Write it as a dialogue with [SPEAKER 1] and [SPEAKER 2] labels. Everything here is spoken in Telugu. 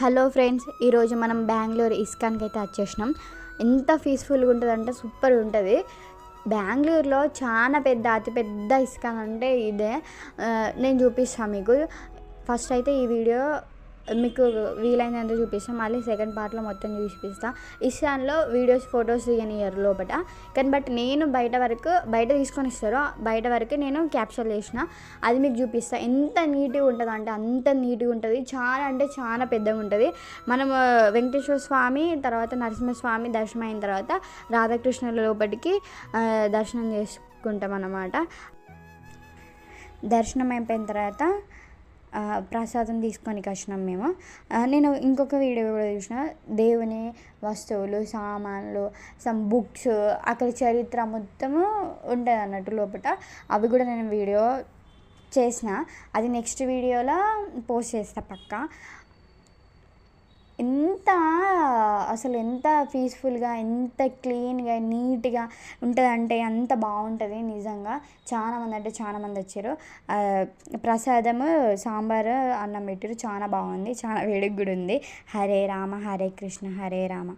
[SPEAKER 1] హలో ఫ్రెండ్స్, ఈరోజు మనం బెంగళూరు ఇస్కాన్కి అయితే వచ్చేసినాం. ఎంత పీస్ఫుల్గా ఉంటుందంటే సూపర్ ఉంటుంది. బెంగళూరులో చాలా అతిపెద్ద ఇస్కాన్ అంటే ఇదే. నేను చూపిస్తాను మీకు. ఫస్ట్ అయితే ఈ వీడియో మీకు వీలైనంత చూపిస్తాను, మళ్ళీ సెకండ్ పార్ట్లో మొత్తం చూపిస్తాను. ఇస్కాన్లో వీడియోస్ ఫొటోస్ దిగనియరు లోపల, కానీ బట్ నేను బయట తీసుకొని ఇస్తారు, బయట వరకు నేను క్యాప్చర్ చేసిన, అది మీకు చూపిస్తాను. ఎంత నీట్గా ఉంటుంది అంటే అంత నీట్గా ఉంటుంది. చాలా అంటే చాలా పెద్దగా ఉంటుంది. మనం వెంకటేశ్వర స్వామి తర్వాత నరసింహస్వామి దర్శనం అయిన తర్వాత రాధాకృష్ణుల లోపలికి దర్శనం చేసుకుంటాం అన్నమాట. దర్శనం అయిపోయిన తర్వాత ప్రసాదం తీసుకొని వచ్చినాం మేము. నేను ఇంకొక వీడియో కూడా చూసిన, దేవుని వస్తువులు సామాన్లు బుక్స్ అక్కడ చరిత్ర మొత్తము ఉంటుంది అన్నట్టు లోపల. అవి కూడా నేను వీడియో చేసిన, అది నెక్స్ట్ వీడియోలో పోస్ట్ చేస్తా పక్కా. ఎంత పీస్ఫుల్గా ఎంత క్లీన్గా నీట్గా ఉంటుందంటే అంత బాగుంటుంది నిజంగా. చాలామంది వచ్చారు. ప్రసాదము సాంబారు అన్నం పెట్టారు, చాలా బాగుంది, చాలా వేడిగా కూడా ఉంది. హరే రామ హరే కృష్ణ హరే రామ.